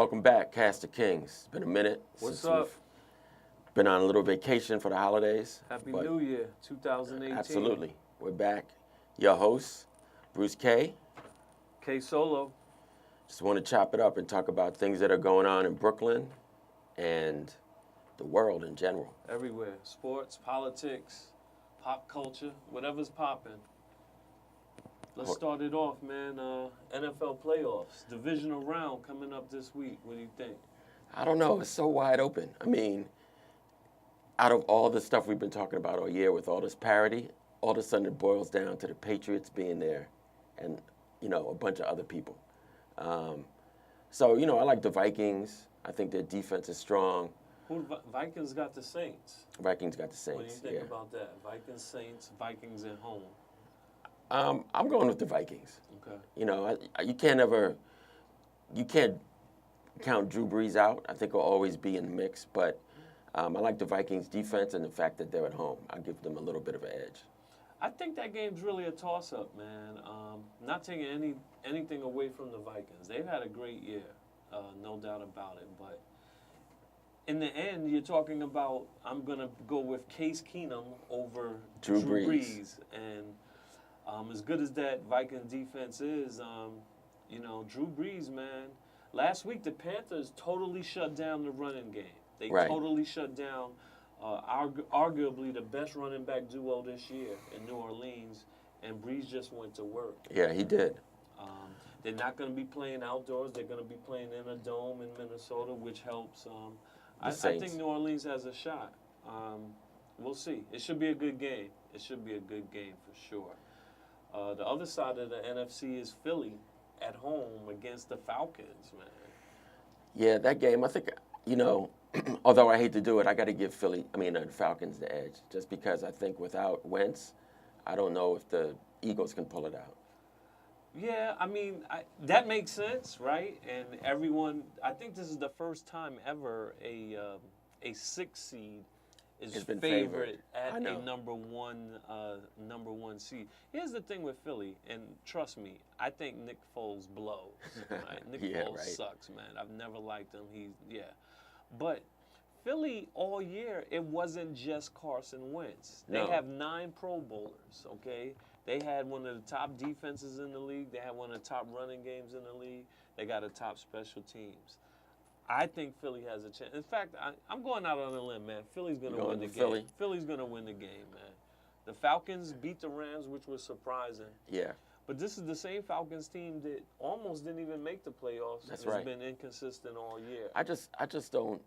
Welcome back, Cast of Kings. It's been a minute What's up? We've been on a little vacation for the holidays. Happy New Year, 2018. Absolutely. We're back. Your host, Bruce K. K Solo. Just want to chop it up and talk about things that are going on in Brooklyn and the world in general. Everywhere. Sports, politics, pop culture, whatever's popping. Let's start it off, man. NFL playoffs, divisional round coming up this week. What do you think? I don't know. It's so wide open. I mean, out of all the stuff we've been talking about all year with all this parity, all of a sudden it boils down to the Patriots being there and, a bunch of other people. So, I like the Vikings. I think their defense is strong. Vikings got the Saints. Vikings got the Saints, What do you think about that? Vikings, Saints, Vikings at home. I'm going with the Vikings. Okay. You can't count Drew Brees out. I think he'll always be in the mix, but I like the Vikings defense and the fact that they're at home. I give them a little bit of an edge. I think that game's really a toss-up, man. Not taking anything away from the Vikings. They've had a great year, no doubt about it. But in the end, you're talking about I'm going to go with Case Keenum over Drew Brees. And as good as that Viking defense is, Drew Brees, man, last week the Panthers totally shut down the running game. They totally shut down arguably the best running back duo this year in New Orleans, and Brees just went to work. Yeah, he did. They're not going to be playing outdoors. They're going to be playing in a dome in Minnesota, which helps. I think New Orleans has a shot. We'll see. It should be a good game. It should be a good game for sure. The other side of the NFC is Philly at home against the Falcons, man. Yeah, that game, I think, although I hate to do it, I got to give the Falcons the edge, just because I think without Wentz, I don't know if the Eagles can pull it out. Yeah, that makes sense, right? And everyone, I think this is the first time ever a 6 seed is favored at a number one seed. Here's the thing with Philly, and trust me, I think Nick Foles blows. Right? Nick Foles sucks, man. I've never liked him. But Philly all year, it wasn't just Carson Wentz. They have 9 Pro Bowlers, okay? They had one of the top defenses in the league. They had one of the top running games in the league. They got a top special teams. I think Philly has a chance. In fact, I'm going out on a limb, man. Philly's going to win the game. Philly's going to win the game, man. The Falcons beat the Rams, which was surprising. Yeah. But this is the same Falcons team that almost didn't even make the playoffs. That's right. It's been inconsistent all year. I just don't,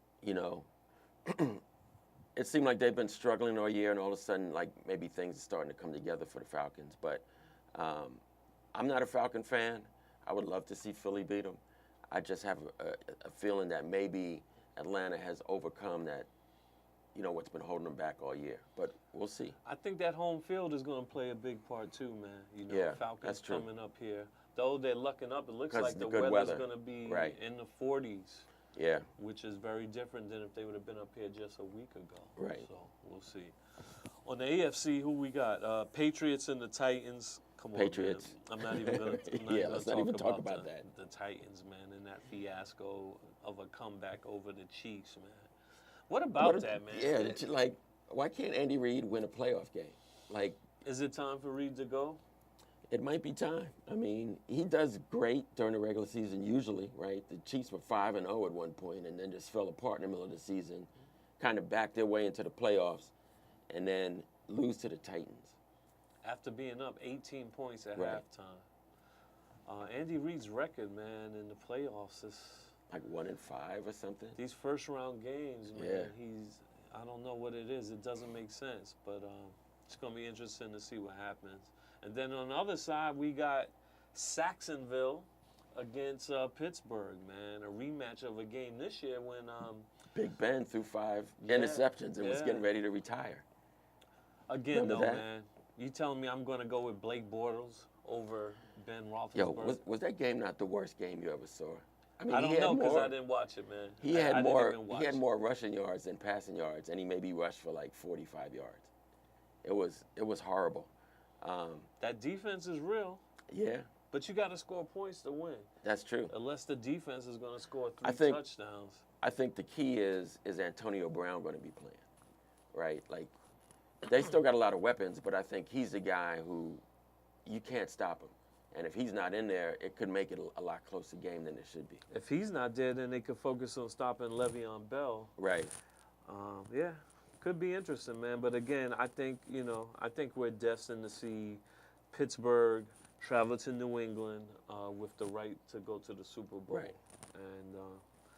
it seemed like they've been struggling all year, and all of a sudden, like, maybe things are starting to come together for the Falcons. But I'm not a Falcon fan. I would love to see Philly beat them. I just have a feeling that maybe Atlanta has overcome that, what's been holding them back all year. But we'll see. I think that home field is going to play a big part too, man. Falcons that's true. Coming up here. Though they're lucking up, it looks like the weather's going to be in the 40s. Yeah. Which is very different than if they would have been up here just a week ago. Right. So we'll see. On the AFC, who we got? Patriots and the Titans. Come on, Patriots. Man. I'm not even going to let's not even talk about that. The Titans, man, and that fiasco of a comeback over the Chiefs, man. What about that, man? Yeah, why can't Andy Reid win a playoff game? Is it time for Reid to go? It might be time. He does great during the regular season usually, right? The Chiefs were 5-0 at one point and then just fell apart in the middle of the season, kind of backed their way into the playoffs, and then lose to the Titans. After being up 18 points at halftime. Andy Reid's record, man, in the playoffs is like 1-5 or something. These first-round games, man, yeah. I don't know what it is. It doesn't make sense, but it's going to be interesting to see what happens. And then on the other side, we got Saxonville against Pittsburgh, man. A rematch of a game this year when Big Ben threw 5 interceptions and was getting ready to retire. Again, Remember that? man, you telling me I'm going to go with Blake Bortles over Ben Roethlisberger? Yo, was that game not the worst game you ever saw? I don't know because I didn't watch it, man. He had more rushing yards than passing yards, and he maybe rushed for like 45 yards. It was horrible. That defense is real. Yeah, But you got to score points to win. That's true. Unless the defense is going to score three touchdowns. I think the key is Antonio Brown going to be playing, right? Like, they still got a lot of weapons, but I think he's the guy who you can't stop him. And if he's not in there, it could make it a lot closer game than it should be. If he's not there, then they could focus on stopping Le'Veon Bell. Right. Yeah, could be interesting, man. But again, I think we're destined to see Pittsburgh travel to New England with the right to go to the Super Bowl. Right. And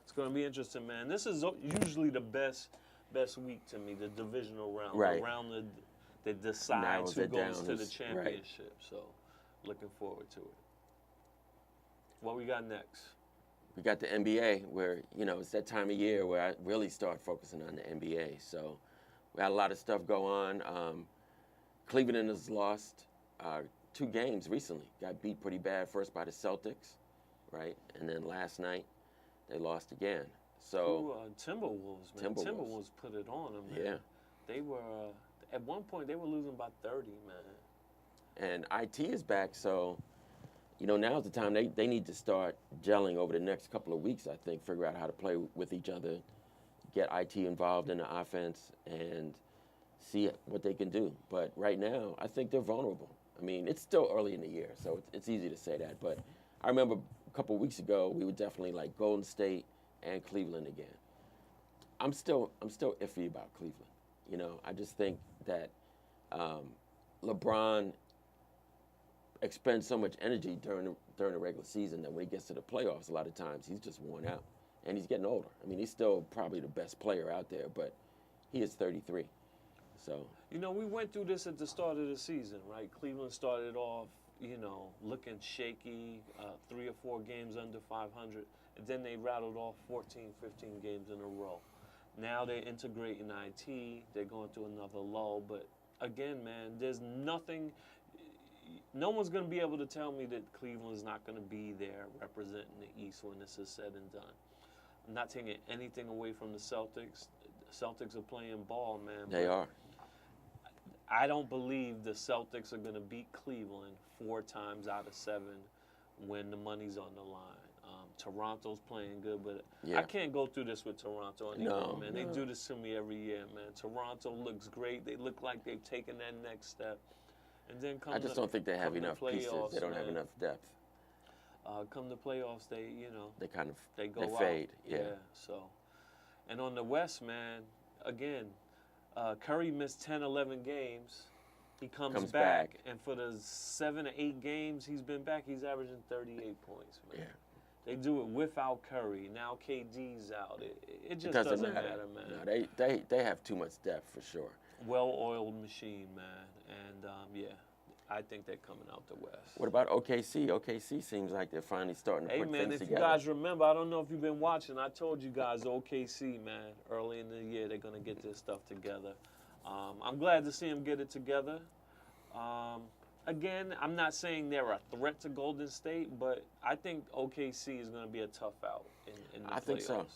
it's going to be interesting, man. This is usually the best week to me, the divisional round, right. the round that decides who goes to the championship. Right. So, looking forward to it. What we got next? We got the NBA, where, it's that time of year where I really start focusing on the NBA. So we had a lot of stuff go on. Cleveland has lost 2 games recently. Got beat pretty bad, first by the Celtics, right? And then last night, they lost again. So Timberwolves, man. Timberwolves put it on them, man. Yeah. They were, at one point, they were losing by 30, man. And IT is back, so, now's the time they need to start gelling over the next couple of weeks, I think, figure out how to play with each other, get IT involved in the offense, and see what they can do. But right now, I think they're vulnerable. I mean, it's still early in the year, so it's easy to say that. But I remember a couple of weeks ago, we were definitely like Golden State and Cleveland again. I'm still iffy about Cleveland. I just think that LeBron expends so much energy during the regular season that when he gets to the playoffs, a lot of times he's just worn out, and he's getting older. I mean, he's still probably the best player out there, but he is 33. So we went through this at the start of the season, right? Cleveland started off, looking shaky, 3 or 4 games under 500, and then they rattled off 14, 15 games in a row. Now they're integrating IT. They're going through another lull, but again, man, there's nothing. No one's going to be able to tell me that Cleveland's not going to be there representing the East when this is said and done. I'm not taking anything away from the Celtics. The Celtics are playing ball, man. They are. I don't believe the Celtics are going to beat Cleveland 4 times out of 7 when the money's on the line. Toronto's playing good, but yeah. I can't go through this with Toronto anymore, man. No. They do this to me every year, man. Toronto looks great. They look like they've taken that next step. And then I just don't think they have enough pieces. They don't have enough depth. Come the playoffs, they go fade. Out. Yeah. So, and on the West, man, again, Curry missed 10, 11 games. He comes back, and for the 7 or 8 games he's been back, he's averaging 38 points, man. Yeah. They do it without Curry. Now KD's out. It just doesn't matter, man. No, they have too much depth for sure. Well-oiled machine, man. And, yeah, I think they're coming out the West. What about OKC? OKC seems like they're finally starting to put things together. Hey, man, if you guys remember, I don't know if you've been watching, I told you guys OKC, man, early in the year they're going to get this stuff together. I'm glad to see them get it together. Again, I'm not saying they're a threat to Golden State, but I think OKC is going to be a tough out in the playoffs. I think so.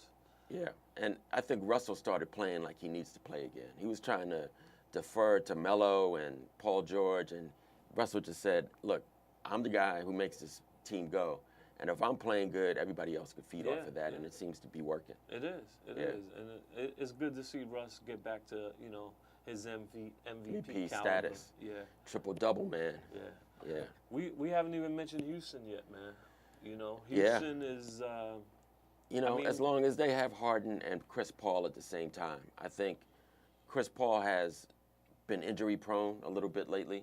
Yeah, and I think Russell started playing like he needs to play again. He was trying to defer to Melo and Paul George, and Russell just said, look, I'm the guy who makes this team go, and if I'm playing good, everybody else could feed off of that, and it seems to be working. It is. It is. And it's good to see Russ get back to, his MVP status. Yeah. Triple-double, man. Yeah. We haven't even mentioned Houston yet, man. Houston is... as long as they have Harden and Chris Paul at the same time. I think Chris Paul has been injury-prone a little bit lately.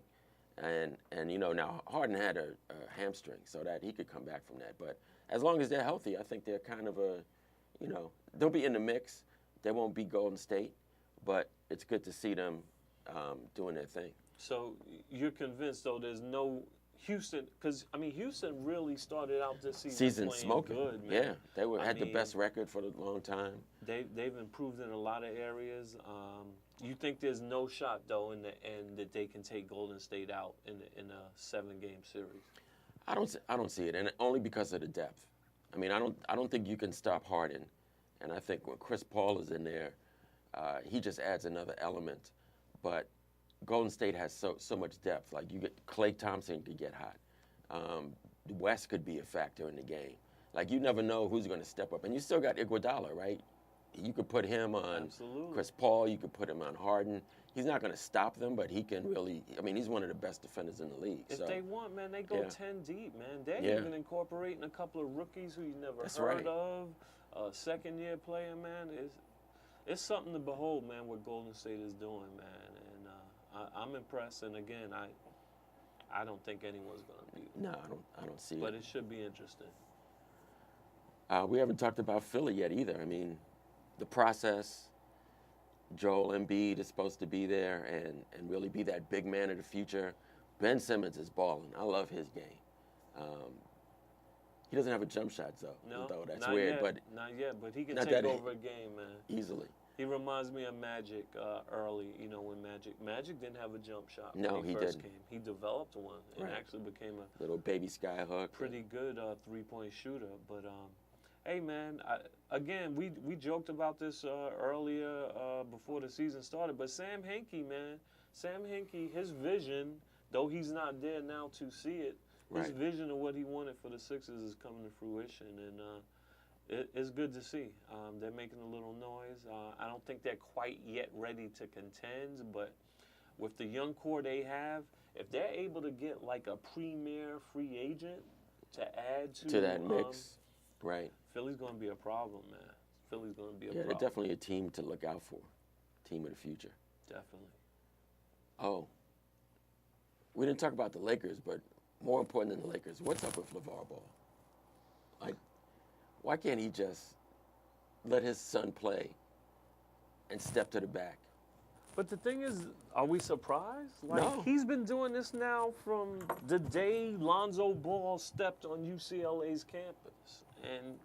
And now Harden had a hamstring, so that he could come back from that. But as long as they're healthy, I think they're kind of they'll be in the mix. They won't be Golden State, but it's good to see them doing their thing. So you're convinced, though, there's no Houston, because, Houston really started out this season playing smoking. Good, man. Yeah, they had the best record for a long time. They've improved in a lot of areas. You think there's no shot, though, in the end that they can take Golden State out in a 7-game series? I don't see it, and only because of the depth. I don't think you can stop Harden, and I think when Chris Paul is in there, he just adds another element. But Golden State has so much depth. Like, you get Klay Thompson could get hot. the West could be a factor in the game. Like, you never know who's going to step up. And you still got Iguodala, right? You could put him on Absolutely. Chris Paul. You could put him on Harden. He's not going to stop them, but he can really, I mean, he's one of the best defenders in the league. If they want, man, they go Yeah. 10 deep, man. They're Yeah. even incorporating a couple of rookies who you never That's heard right. of. A second-year player, man. It's something to behold, man, what Golden State is doing, man. And I'm impressed. And, again, I don't think anyone's going to beat them. No, I don't see But it. it should be interesting. We haven't talked about Philly yet either. I mean, the process, Joel Embiid is supposed to be there and really be that big man of the future. Ben Simmons is balling. I love his game. He doesn't have a jump shot, though. That's not weird, yet. but Not yet, but he can not take that over a game, man. easily. He reminds me of Magic early, when Magic didn't have a jump shot when No, he he first didn't. came. He developed one and Right. actually became a Little baby sky hook. pretty good three-point shooter. But hey, man, we joked about this earlier before the season started. But Sam Hinkie, man, his vision, though he's not there now to see it, his Right. vision of what he wanted for the Sixers is coming to fruition, and it's good to see. They're making a little noise. I don't think they're quite yet ready to contend, but with the young core they have, if they're able to get like a premier free agent to add to that mix, right? Philly's going to be a problem, man. Philly's going to be a Yeah, problem. they're definitely a team to look out for. Team of the future. Definitely. Oh, we didn't talk about the Lakers, but more important than the Lakers, what's up with LeVar Ball? Like, why can't he just let his son play and step to the back? But the thing is, are we surprised? Like, No. he's been doing this now from the day Lonzo Ball stepped on UCLA's campus. And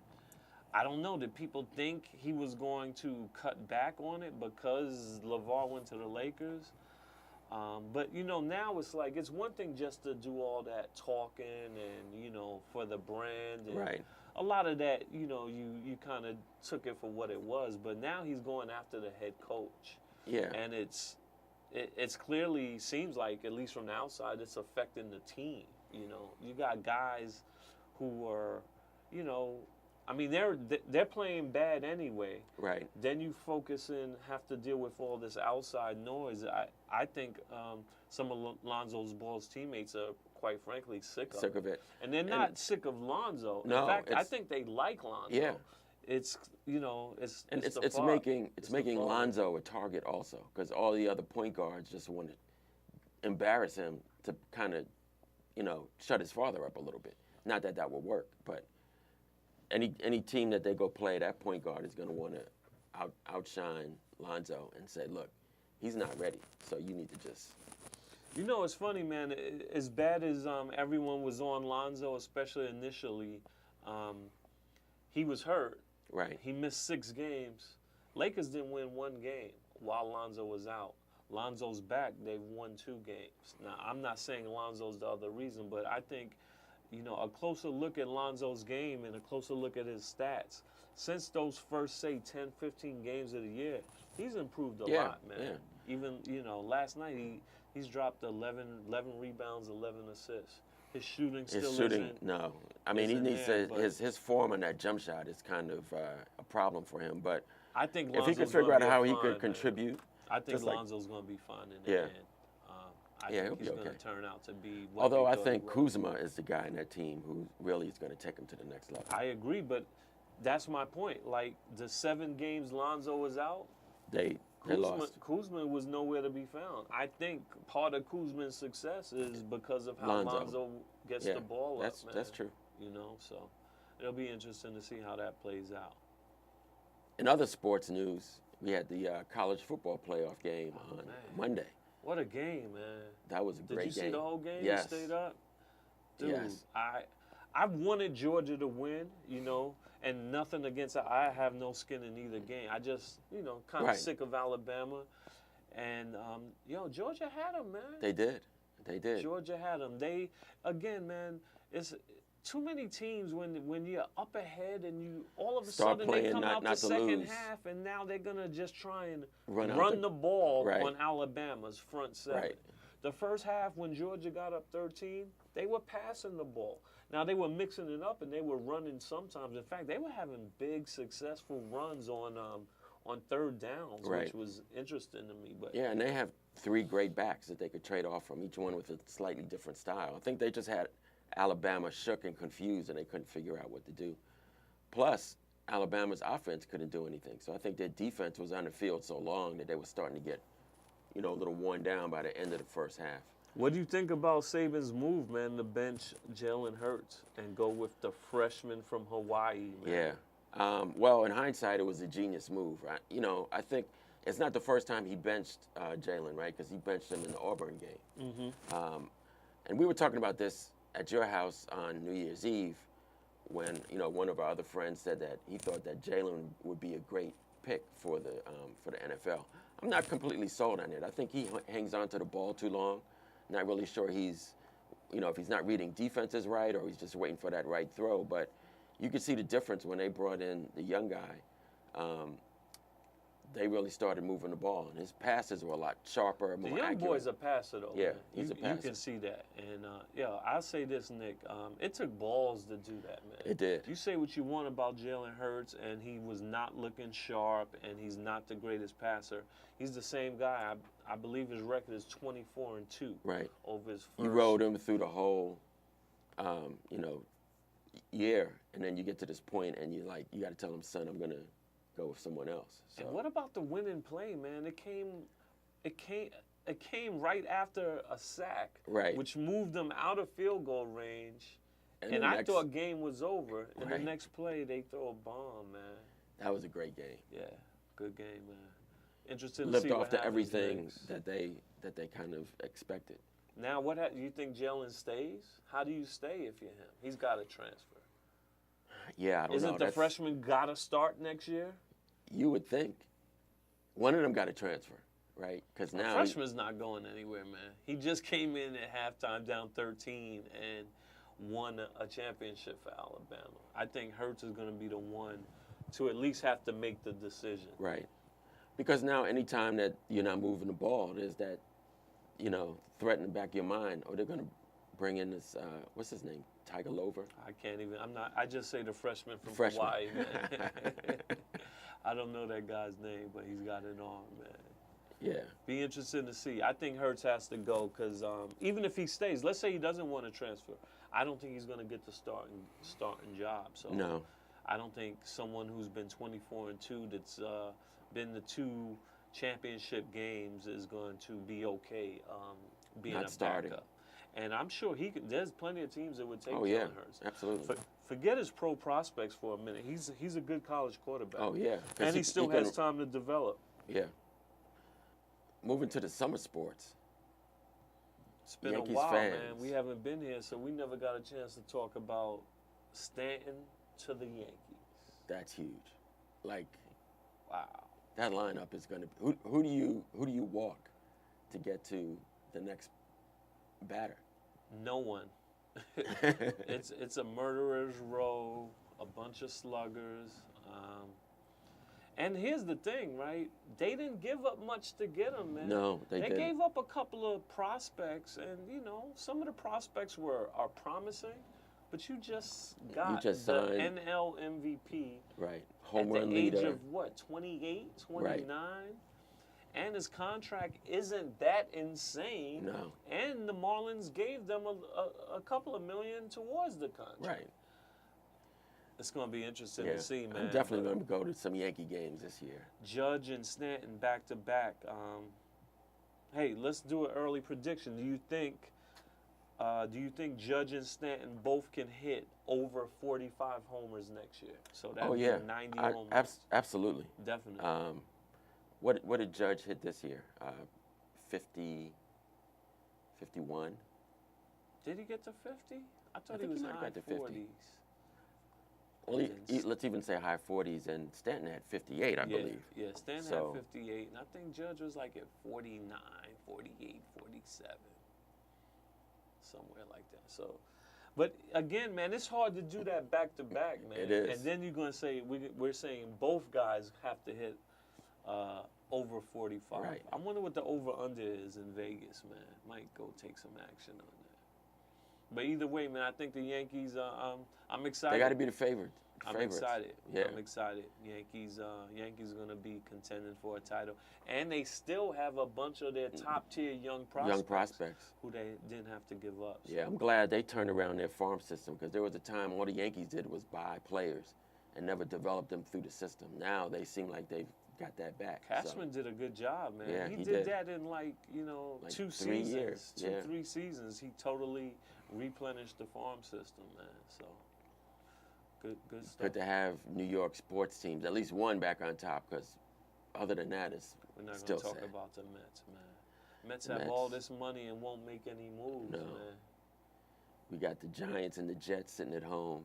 I don't know, did people think he was going to cut back on it because LeVar went to the Lakers? But, now it's like, it's one thing just to do all that talking and, for the brand. And Right. a lot of that, you kind of took it for what it was. But now he's going after the head coach. Yeah. And it's clearly seems like, at least from the outside, it's affecting the team. You got guys who are, I mean, they're playing bad anyway. Right. Then you focus and have to deal with all this outside noise. I think some of Lonzo's Ball's teammates are, quite frankly, sick of it. And they're not sick of Lonzo. No, in fact, I think they like Lonzo. Yeah. It's It's making Lonzo a target also, because all the other point guards just want to embarrass him to kind of, shut his father up a little bit. Not that would work, but any team that they go play, that point guard is going to want to outshine Lonzo and say, look, he's not ready, so you need to just. It's funny, man. As bad as everyone was on Lonzo, especially initially, he was hurt. Right. He missed 6 games. Lakers didn't win 1 game while Lonzo was out. Lonzo's back. They've won 2 games. Now, I'm not saying Lonzo's the other reason, but I think, a closer look at Lonzo's game and a closer look at his stats, since those first, say, 10, 15 games of the year, he's improved a lot, man. Yeah. Even, Last night he's dropped 11 rebounds, 11 assists. His shooting still his shooting, isn't. no. I mean, he isn't needs there, to. but- His form on that jump shot is kind of a problem for him. But I think if he Lonzo's could figure gonna out be how he fine, could man. contribute, I think just like- Lonzo's going to be fine in the Yeah. end. I Yeah, he'll think be he's going okay. to turn out to be what although he I thought think he was. Kuzma is the guy in that team who really is going to take him to the next level. I agree, but that's my point. Like, the 7 games Lonzo was out, They lost. Kuzma was nowhere to be found. I think part of Kuzma's success is because of how Lonzo gets Yeah, the ball that's up, man. that's true. So it'll be interesting to see how that plays out. In other sports news, we had the college football playoff game on man. Monday. What a game, man. That was a Did great you game. see the whole game? Yes. You stayed up? Dude, Yes. I wanted Georgia to win, and nothing against it. I have no skin in either game. I just, kind of Right. sick of Alabama. And, Georgia had them, man. They did. They did. Georgia had them. They, again, man, it's too many teams when you're up ahead and you all of a Start sudden they playing come not- out not the to second lose. half and now they're going to just try and Run out run the ball Right. on Alabama's front 7. Right. The first half, when Georgia got up 13, they were passing the ball. Now, they were mixing it up, and they were running sometimes. In fact, they were having big, successful runs on third downs, Right. which was interesting to me. But Yeah, and they have 3 great backs that they could trade off from, each one with a slightly different style. I think they just had Alabama shook and confused, and they couldn't figure out what to do. Plus, Alabama's offense couldn't do anything. So I think their defense was on the field so long that they were starting to get, a little worn down by the end of the first half. what do you think about Saban's move, man, to bench Jalen Hurts and go with the freshman from Hawaii, man? Yeah. Well, in hindsight, it was a genius move, right? I think it's not the first time he benched Jalen, right? Because he benched him in the Auburn game. Mm-hmm. And we were talking about this at your house on New Year's Eve when, one of our other friends said that he thought that Jalen would be a great pick for the NFL. I'm not completely sold on it. I think he hangs on to the ball too long. Not really sure he's, if he's not reading defenses right or he's just waiting for that right throw. But you could see the difference when they brought in the young guy. They really started moving the ball, and his passes were a lot sharper, more The young accurate. boy's a passer, though. Yeah, man. he's a You passer. can see that. And, I'll say this, Nick. It took balls to do that, man. It did. You say what you want about Jalen Hurts, and he was not looking sharp, and he's not the greatest passer. He's the same guy. I believe his record is 24-2 Right. over his first. You rode him through the whole, year, and then you get to this point, and you got to tell him, son, I'm gonna go with someone else. So And what about the winning play, man? It came right after a sack, Right. which moved them out of field goal range. And And the I next- thought game was over. And the Right. next play, they throw a bomb, man. that was a great game. Yeah, good game, man. Interesting to Lived see off what to happens everything next. that they kind of expected. Now, do you think Jalen stays? How do you stay if you're him? He's got to transfer. Yeah, I don't know. Isn't the freshman got to start next year? You would think one of them got to transfer, right? Because The now freshman's not going anywhere, man. He just came in at halftime down 13 and won a championship for Alabama. I think Hurts is going to be the one to at least have to make the decision. right. Because now anytime that you're not moving the ball, there's that, threat in the back of your mind. Or they're going to bring in this, what's his name? Tiger Lover? I can't even. I just say the freshman from Freshman. Hawaii, man. I don't know that guy's name, but he's got an arm, man. Yeah. Be interesting to see. I think Hurts has to go because even if he stays, let's say he doesn't want to transfer, I don't think he's going to get the starting job. So No. I don't think someone who's been 24-2 that's been to 2 championship games is going to be okay being Not a starting. backup. And I'm sure there's plenty of teams that would take Oh, yeah. Jalen Hurts. Absolutely. Forget his pro prospects for a minute. He's a good college quarterback. Oh, yeah. 'Cause And he still can- has time to develop. Yeah. Moving to the summer sports. It's been Yankees a while, fans. man. We haven't been here, so we never got a chance to talk about Stanton to the Yankees. That's huge. Like, Wow. that lineup is going to. Who do you walk to get to the next batter? No one. It's a murderer's row, a bunch of sluggers. And here's the thing, right? They didn't give up much to get him, man. No, they didn't. gave up a couple of prospects, and some of the prospects are promising, but you just got just the signed- NL MVP Right. Home at run the age leader. of what, 28, 29? And his contract isn't that insane. No. And the Marlins gave them a couple of million towards the contract. Right. It's going to be interesting Yeah. to see, man. I'm definitely But going to go to some Yankee games this year. Judge and Stanton back to back. Hey, let's do an early prediction. Do you think Judge and Stanton both can hit over 45 homers next year? So that Oh would yeah. be 90 homers. Absolutely. Definitely. What did Judge hit this year? 50, 51? Did he get to 50? I thought he think he was might have high got to 50. 40s. Well, Yes. let's even say high 40s, and Stanton had 58, I believe. Yeah, Stanton So- had 58, and I think Judge was like at 49, 48, 47, somewhere like that. So, but again, man, it's hard to do that back to back, man. It is. And then you're going to say, we're saying both guys have to hit over 45. Right. I wonder what the over-under is in Vegas, man. Might go take some action on that. But either way, man, I think the Yankees, I'm excited. They got to be the favorites. I'm excited. Yeah. I'm excited. Yankees are going to be contending for a title. And they still have a bunch of their top-tier young prospects. Who they didn't have to give up. So. Yeah, I'm glad they turned around their farm system, because there was a time all the Yankees did was buy players and never developed them through the system. Now they seem like they've got that back. Cashman did a good job, man. Yeah, he did that in like 2 3 seasons. years. 3 seasons. He totally replenished the farm system, man. So good stuff. Good to have New York sports teams, at least one back on top, because other than that, it's We're not still going to talk sad. about the Mets, man. Mets have all this money and won't make any moves, man. We got the Giants and the Jets sitting at home.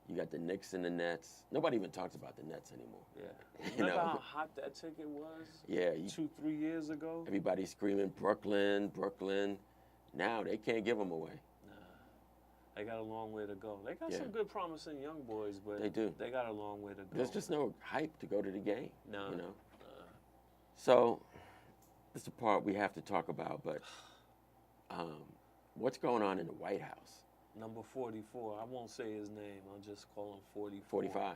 You got the Knicks and the Nets. Nobody even talks about the Nets anymore. Yeah. Remember how hot that ticket was? Yeah. 2-3 years ago? Everybody's screaming, Brooklyn, Brooklyn. Now they can't give them away. They got a long way to go. They got some good promising young boys, but they do. They got a long way to go. There's just no hype to go to the game. No. You know? So, this is the part we have to talk about, but what's going on in the White House? Number 44. I won't say his name. I'll just call him 44. 45.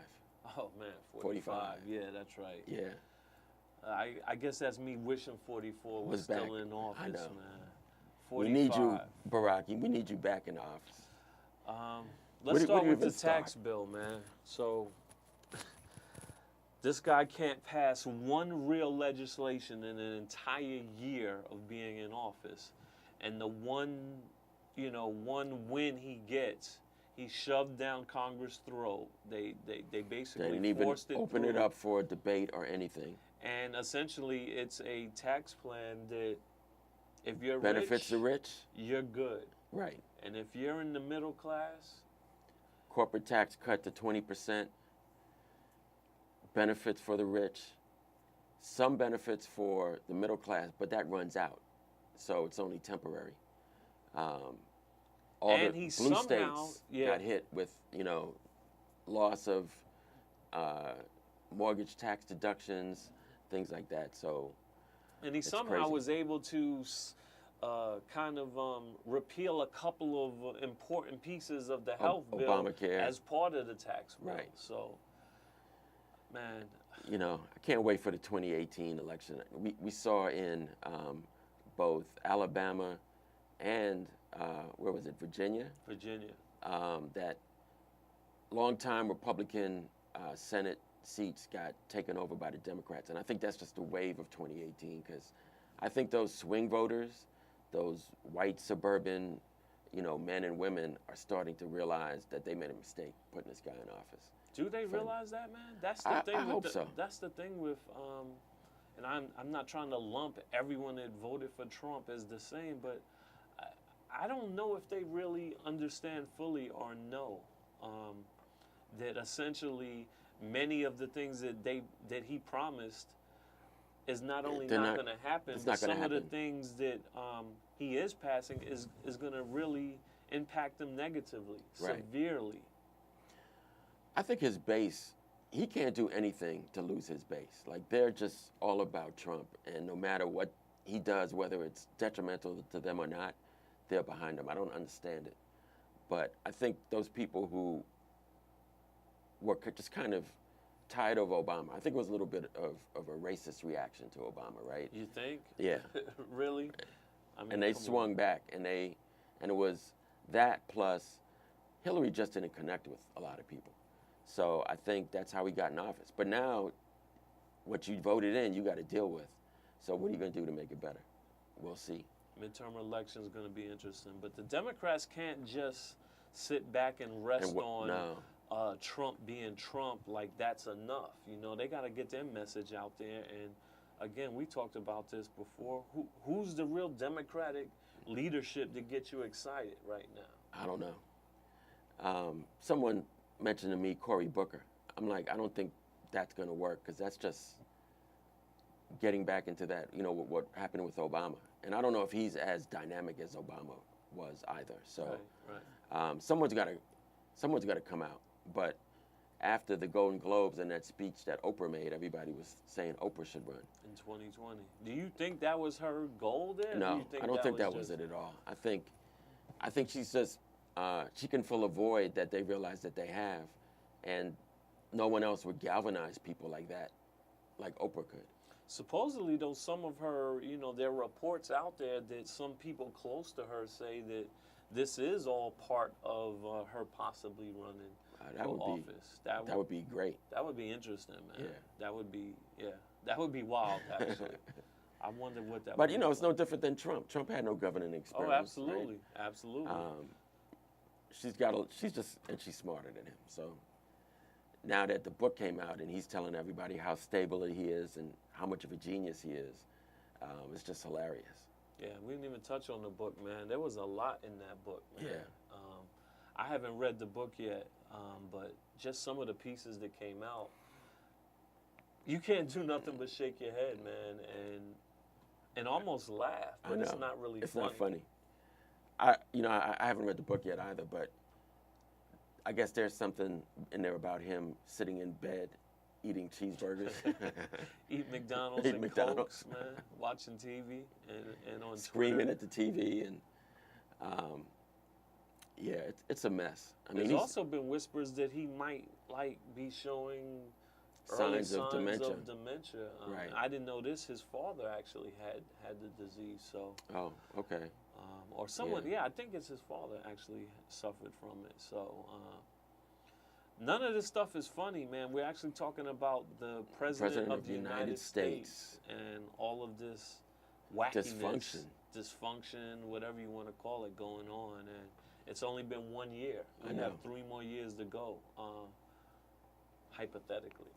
Oh, man, 45. Yeah, that's right. Yeah. I guess that's me wishing 44 was still back. in office, I know. man. 45. We need you, Baraki. We need you back in the office. Let's start with the tax bill, man. So, this guy can't pass one real legislation in an entire year of being in office. And the one win he gets, he shoved down Congress' throat. They basically They didn't even forced it open through. it up for a debate or anything. And essentially, it's a tax plan that if you're Benefits rich, the rich. you're good. Right. And if you're in the middle class, corporate tax cut to 20%. Benefits for the rich. Some benefits for the middle class, but that runs out. So it's only temporary. All and the he blue somehow states got hit with, loss of mortgage tax deductions, things like that. So, and he somehow crazy. was able to repeal a couple of important pieces of the health bill Obamacare. as part of the tax bill. Right. So, man. I can't wait for the 2018 election. We saw in both Alabama and, where was it, Virginia? Virginia. That longtime Republican Senate seats got taken over by the Democrats. And I think that's just the wave of 2018, because I think those swing voters, those white suburban, men and women are starting to realize that they made a mistake putting this guy in office. Do they realize that, man? That's the thing. I hope so. That's the thing with, and I'm not trying to lump everyone that voted for Trump as the same, but I don't know if they really understand fully or know that essentially many of the things that he promised is not only not going to happen, but some of the things that he is passing is going to really impact them negatively, severely. I think his base, he can't do anything to lose his base. Like, they're just all about Trump, and no matter what he does, whether it's detrimental to them or not, they're behind him. I don't understand it. But I think those people who were just kind of tired of Obama, I think it was a little bit of a racist reaction to Obama, right? You think? Yeah. Really? I mean, and they swung back, and it was that plus Hillary just didn't connect with a lot of people. So I think that's how he got in office. But now, what you voted in, you got to deal with. So what are you going to do to make it better? We'll see. Midterm election is going to be interesting. But the Democrats can't just sit back and rest on Trump being Trump like that's enough. They got to get their message out there. And, again, we talked about this before. Who's the real Democratic leadership that gets you excited right now? I don't know. Someone mentioned to me Cory Booker. I'm like, I don't think that's going to work, because that's just getting back into that, what happened with Obama. And I don't know if he's as dynamic as Obama was either. So right. someone's got to come out. But after the Golden Globes and that speech that Oprah made, everybody was saying Oprah should run. In 2020. Do you think that was her goal there? No, I don't think that was it at all. I think she's just, she can fill a void that they realize that they have, and no one else would galvanize people like that, like Oprah could. Supposedly, though, some of her, there are reports out there that some people close to her say that this is all part of her possibly running for office. That would be great. That would be interesting, man. Yeah. That would be wild, actually. I wonder what that. But it's no different than Trump. Trump had no governing experience. Oh, absolutely, right? absolutely. She's smarter than him. So now that the book came out and he's telling everybody how stable he is and how much of a genius he is, it's just hilarious. Yeah, we didn't even touch on the book, man. There was a lot in that book, man. Yeah. I haven't read the book yet, but just some of the pieces that came out, you can't do nothing but shake your head, man, and almost laugh. But it's not really it's funny. It's not funny. I haven't read the book yet either, but I guess there's something in there about him sitting in bed eating cheeseburgers. Eat McDonald's and Cokes, man, watching TV and on screaming Twitter. At the TV and it's a mess. There's also been whispers that he might be showing signs of dementia. Right. I didn't know this. His father actually had the disease. So. Oh, okay. Or someone, I think it's his father actually suffered from it. So. None of this stuff is funny, man. We're actually talking about the president of the United States and all of this wackiness, dysfunction, whatever you want to call it, going on. And it's only been 1 year. We have 3 more years to go, hypothetically.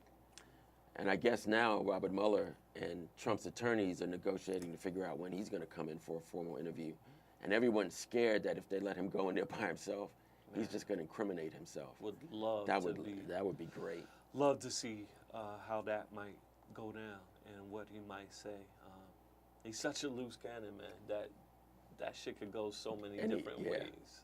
And I guess now Robert Mueller and Trump's attorneys are negotiating to figure out when he's going to come in for a formal interview. And everyone's scared that if they let him go in there by himself, he's just going to incriminate himself. Would love that would be great. Love to see how that might go down and what he might say. He's such a loose cannon, man. That shit could go so many different ways.